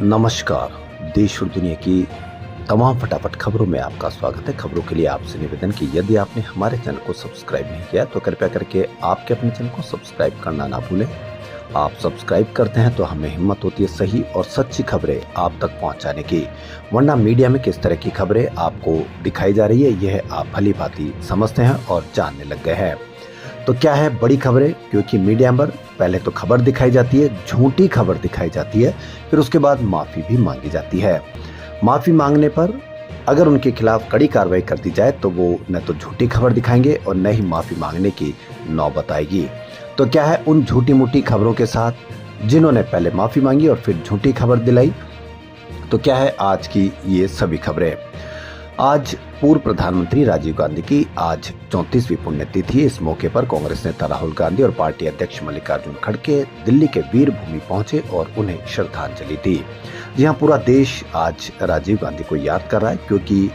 नमस्कार। देश और दुनिया की तमाम फटाफट खबरों में आपका स्वागत है। खबरों के लिए आपसे निवेदन कि यदि आपने हमारे चैनल को सब्सक्राइब नहीं किया तो कृपया करके आपके अपने चैनल को सब्सक्राइब करना ना भूलें। आप सब्सक्राइब करते हैं तो हमें हिम्मत होती है सही और सच्ची खबरें आप तक पहुंचाने की। वरना मीडिया में किस तरह की खबरें आपको दिखाई जा रही है यह आप भली भांति समझते हैं और जानने लग गए हैं। तो क्या है बड़ी खबरें, क्योंकि मीडिया पर पहले तो खबर दिखाई जाती है, झूठी खबर दिखाई जाती है, फिर उसके बाद माफी भी मांगी जाती है। माफी मांगने पर अगर उनके खिलाफ कड़ी कार्रवाई कर दी जाए तो वो न तो झूठी खबर दिखाएंगे और न ही माफी मांगने की नौबत आएगी। तो क्या है उन झूठी मूठी खबरों के साथ जिन्होंने पहले माफी मांगी और फिर झूठी खबर दिलाई। तो क्या है आज की ये सभी खबरें। आज पूर्व प्रधानमंत्री राजीव गांधी की आज 34वीं पुण्यतिथि है। इस मौके पर कांग्रेस नेता राहुल गांधी और पार्टी अध्यक्ष मल्लिकार्जुन खड़गे दिल्ली के वीर भूमि पहुंचे और उन्हें श्रद्धांजलि दी। जी हां, पूरा देश आज राजीव गांधी को याद कर रहा है, क्योंकि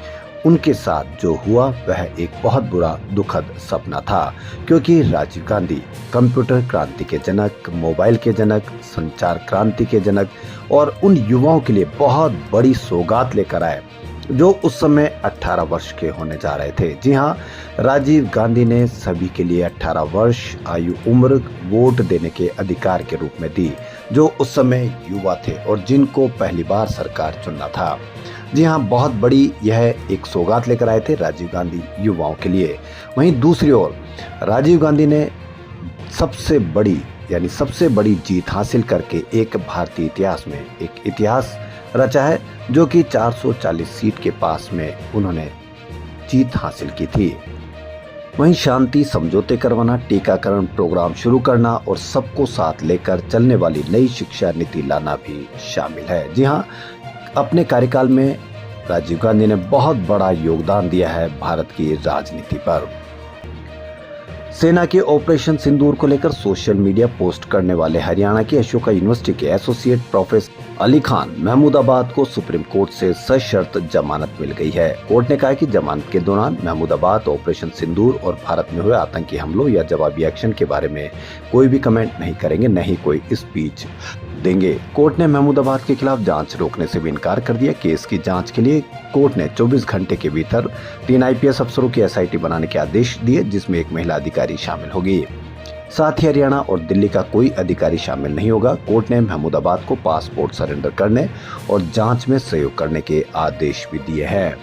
उनके साथ जो हुआ वह एक बहुत बुरा दुखद सपना था। क्योंकि राजीव गांधी कंप्यूटर क्रांति के जनक, मोबाइल के जनक, संचार क्रांति के जनक और उन युवाओं के लिए बहुत बड़ी सौगात लेकर आए जो उस समय 18 वर्ष के होने जा रहे थे। जी हां, राजीव गांधी ने सभी के लिए 18 वर्ष आयु उम्र वोट देने के अधिकार के रूप में दी, जो उस समय युवा थे और जिनको पहली बार सरकार चुनना था। जी हां, बहुत बड़ी यह एक सौगात लेकर आए थे राजीव गांधी युवाओं के लिए। वहीं दूसरी ओर राजीव गांधी ने सबसे बड़ी जीत हासिल करके एक भारतीय इतिहास में एक इतिहास रचा है, जो कि 440 सीट के पास में उन्होंने जीत हासिल की थी। वहीं शांति समझौते करवाना, टीकाकरण प्रोग्राम शुरू करना और सबको साथ लेकर चलने वाली नई शिक्षा नीति लाना भी शामिल है। जी हां, अपने कार्यकाल में राजीव गांधी ने बहुत बड़ा योगदान दिया है भारत की राजनीति पर। सेना के ऑपरेशन सिंदूर को लेकर सोशल मीडिया पोस्ट करने वाले हरियाणा की अशोका यूनिवर्सिटी के एसोसिएट प्रोफेसर अली खान महमूदाबाद को सुप्रीम कोर्ट से सशर्त जमानत मिल गई है। कोर्ट ने कहा कि जमानत के दौरान महमूदाबाद, ऑपरेशन सिंदूर और भारत में हुए आतंकी हमलों या जवाबी एक्शन के बारे में कोई भी कमेंट नहीं करेंगे, न ही कोई स्पीच देंगे। कोर्ट ने महमूदाबाद के खिलाफ जांच रोकने से भी इनकार कर दिया। केस की जांच के लिए कोर्ट ने 24 घंटे के भीतर 3 आईपीएस अफसरों की एसआईटी बनाने के आदेश दिए, जिसमें एक महिला अधिकारी शामिल होगी। साथ ही हरियाणा और दिल्ली का कोई अधिकारी शामिल नहीं होगा। कोर्ट ने महमूदाबाद को पासपोर्ट सरेंडर करने और जांच में सहयोग करने के आदेश भी दिए हैं।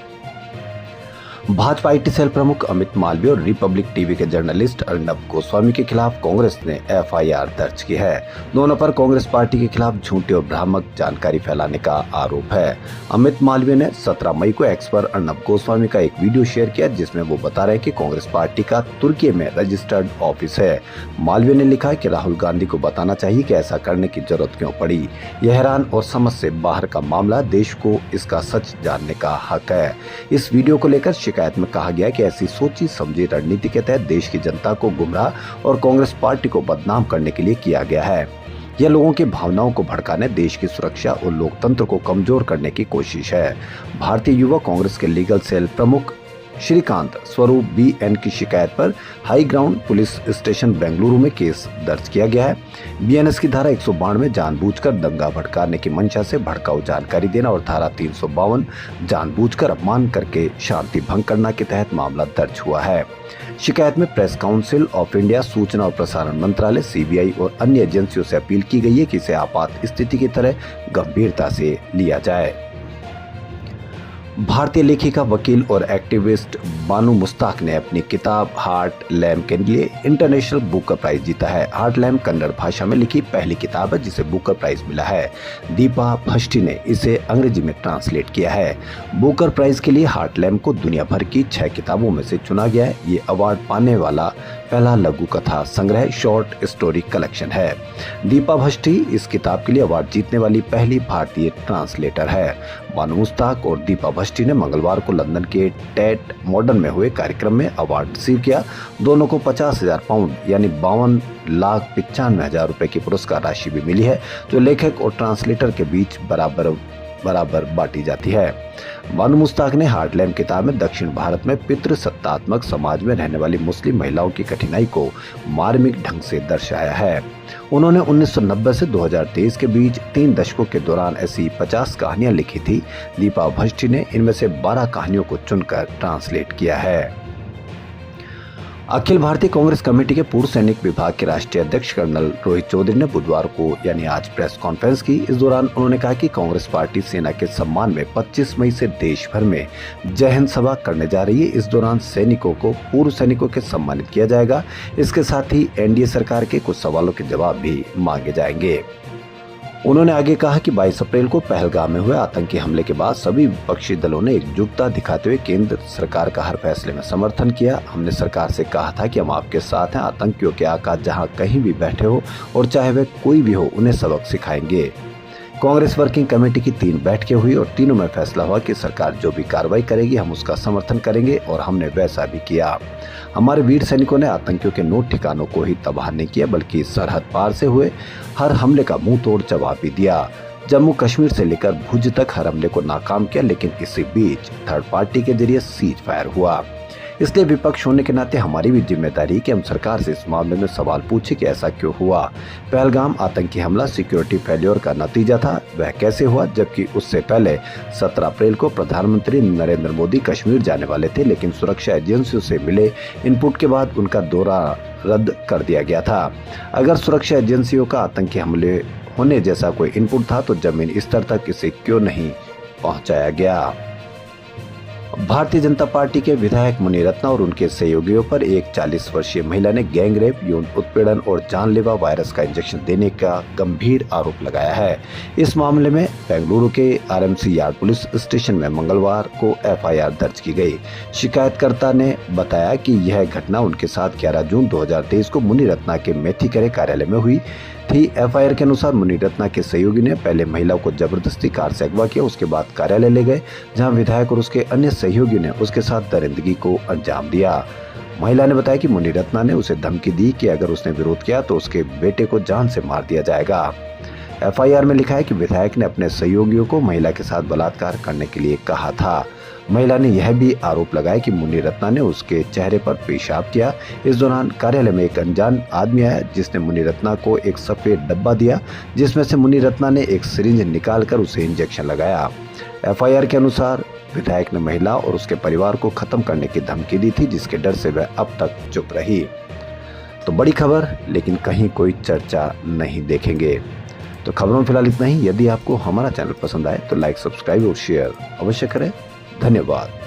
भाजपा आईटी सेल प्रमुख अमित मालवीय और रिपब्लिक टीवी के जर्नलिस्ट अर्नब गोस्वामी के खिलाफ कांग्रेस ने एफआईआर दर्ज की है। दोनों पर कांग्रेस पार्टी के खिलाफ झूठी और भ्रामक जानकारी फैलाने का आरोप है। अमित मालवीय ने 17 मई को एक्स पर अर्नब गोस्वामी का एक वीडियो शेयर किया, जिसमें वो बता रहे हैं कि कांग्रेस पार्टी का तुर्की में रजिस्टर्ड ऑफिस है। मालवीय ने लिखा है कि राहुल गांधी को बताना चाहिए कि ऐसा करने की जरूरत क्यों पड़ी। यह हैरान और समझ से बाहर का मामला, देश को इसका सच जानने का हक है। इस वीडियो को लेकर शिकायत में कहा गया कि ऐसी सोची समझी रणनीति के तहत देश की जनता को गुमराह और कांग्रेस पार्टी को बदनाम करने के लिए किया गया है। यह लोगों की भावनाओं को भड़काने, देश की सुरक्षा और लोकतंत्र को कमजोर करने की कोशिश है। भारतीय युवा कांग्रेस के लीगल सेल प्रमुख श्रीकांत स्वरूप बीएन की शिकायत पर high ground police station Bengaluru में केस दर्ज किया गया है। बीएनएस की धारा 192 जानबूझकर दंगा भड़काने की मंशा से भड़काऊ जानकारी देना और धारा 352 जानबूझकर अपमान करके शांति भंग करना के तहत मामला दर्ज हुआ है। शिकायत में प्रेस काउंसिल ऑफ इंडिया, सूचना और प्रसारण मंत्रालय, सीबीआई और अन्य एजेंसियों से अपील की गई है कि इसे आपात स्थिति की तरह गंभीरता से लिया जाए। भारतीय लेखिका, वकील और एक्टिविस्ट बानू मुश्ताक ने अपनी किताब हार्ट लैम्प के लिए इंटरनेशनल बुकर प्राइज जीता है। हार्ट लैम्प कन्नड़ भाषा में लिखी पहली किताब है जिसे बुकर प्राइज मिला है। दीपा भष्टी ने इसे अंग्रेजी में ट्रांसलेट किया है। बुकर प्राइज के लिए हार्ट लैम्प को दुनिया भर की 6 किताबों में से चुना गया है। ये अवार्ड पाने वाला पहला लघु कथा संग्रह शॉर्ट स्टोरी कलेक्शन है। दीपा भष्टी इस किताब के लिए अवार्ड जीतने वाली पहली भारतीय ट्रांसलेटर है। बानू मुश्ताक और दीपा भष्टी ने मंगलवार को लंदन के टेट मॉडर्न में हुए कार्यक्रम में अवार्ड रिसीव किया। दोनों को 50,000 पाउंड यानी 52,95,000 रुपए की पुरस्कार राशि भी मिली है, जो लेखक और ट्रांसलेटर के बीच बराबर बराबर बांटी जाती है। बानो मुश्ताक ने हार्टलैंड किताब में दक्षिण भारत में पितृसत्तात्मक समाज में रहने वाली मुस्लिम महिलाओं की कठिनाई को मार्मिक ढंग से दर्शाया है। उन्होंने 1990 से 2023 के बीच 3 दशकों के दौरान ऐसी 50 कहानियां लिखी थी। दीपा भट्टी ने इनमें से 12 कहानियों को चुनकर ट्रांसलेट किया है। अखिल भारतीय कांग्रेस कमेटी के पूर्व सैनिक विभाग के राष्ट्रीय अध्यक्ष कर्नल रोहित चौधरी ने बुधवार को यानी आज प्रेस कॉन्फ्रेंस की। इस दौरान उन्होंने कहा कि कांग्रेस पार्टी सेना के सम्मान में 25 मई से देश भर में जय हिंद सभा करने जा रही है। इस दौरान सैनिकों को पूर्व सैनिकों के सम्मानित किया जाएगा। इसके साथ ही एनडीए सरकार के कुछ सवालों के जवाब भी मांगे जाएंगे। उन्होंने आगे कहा कि 22 अप्रैल को पहलगाम में हुए आतंकी हमले के बाद सभी विपक्षी दलों ने एकजुटता दिखाते हुए केंद्र सरकार का हर फैसले में समर्थन किया। हमने सरकार से कहा था कि हम आपके साथ हैं। आतंकियों के आका जहां कहीं भी बैठे हो और चाहे वे कोई भी हो, उन्हें सबक सिखाएंगे। कांग्रेस वर्किंग कमेटी की 3 बैठकें हुई और तीनों में फैसला हुआ कि सरकार जो भी कार्रवाई करेगी हम उसका समर्थन करेंगे और हमने वैसा भी किया। हमारे वीर सैनिकों ने आतंकियों के 9 ठिकानों को ही तबाह नहीं किया बल्कि सरहद पार से हुए हर हमले का मुंह तोड़ जवाब भी दिया। जम्मू कश्मीर से लेकर भुज तक हर हमले को नाकाम किया, लेकिन इसी बीच थर्ड पार्टी के जरिए सीज फायर हुआ। इसलिए विपक्ष होने के नाते हमारी भी जिम्मेदारी कि हम सरकार से इस मामले में सवाल पूछे कि ऐसा क्यों हुआ। पहलगाम आतंकी हमला सिक्योरिटी फेल्योर का नतीजा था, वह कैसे हुआ, जबकि उससे पहले 17 अप्रैल को प्रधानमंत्री नरेंद्र मोदी कश्मीर जाने वाले थे, लेकिन सुरक्षा एजेंसियों से मिले इनपुट के बाद उनका दौरा रद्द कर दिया गया था। अगर सुरक्षा एजेंसियों का आतंकी हमले होने जैसा कोई इनपुट था तो जमीन स्तर तक इसे क्यों नहीं पहुंचाया गया। भारतीय जनता पार्टी के विधायक मुनिरत्न और उनके सहयोगियों पर एक 40 वर्षीय महिला ने गैंग रेप, यौन उत्पीड़न और जानलेवा वायरस का इंजेक्शन देने का गंभीर आरोप लगाया है। इस मामले में बेंगलुरु के आरएमसी यार्ड पुलिस स्टेशन में मंगलवार को एफआईआर दर्ज की गई। शिकायतकर्ता ने बताया कि यह घटना उनके साथ 11 जून 2023 को मुनिरत्न के मेथीकरे कार्यालय में हुई थी। एफआईआर के अनुसार मुनिरत्न के सहयोगी ने पहले महिला को जबरदस्ती कार से अगवा किया, उसके बाद कार्यालय ले गए जहां विधायक और उसके अन्य सहयोगी ने उसके साथ दरिंदगी को अंजाम दिया। महिला ने बताया कि मुनिरत्न ने उसे धमकी दी कि अगर उसने विरोध किया तो उसके बेटे को जान से मार दिया जाएगा। एफआईआर में लिखा है कि विधायक ने अपने सहयोगियों को महिला के साथ बलात्कार करने के लिए कहा था। महिला ने यह भी आरोप लगाया कि मुनिरत्न ने उसके चेहरे पर पेशाब किया। इस दौरान कार्यालय में एक अनजान आदमी आया जिसने मुनिरत्न को एक सफेद डब्बा दिया जिसमें से मुनिरत्न ने एक सिरिंज निकालकर उसे इंजेक्शन लगाया। एफआईआर के अनुसार विधायक ने महिला और उसके परिवार को खत्म करने की धमकी दी थी, जिसके डर से वह अब तक चुप रही। तो बड़ी खबर, लेकिन कहीं कोई चर्चा नहीं देखेंगे। तो खबरों में फिलहाल इतना ही। यदि आपको हमारा चैनल पसंद आए तो लाइक, सब्सक्राइब और शेयर अवश्य करें। धन्यवाद।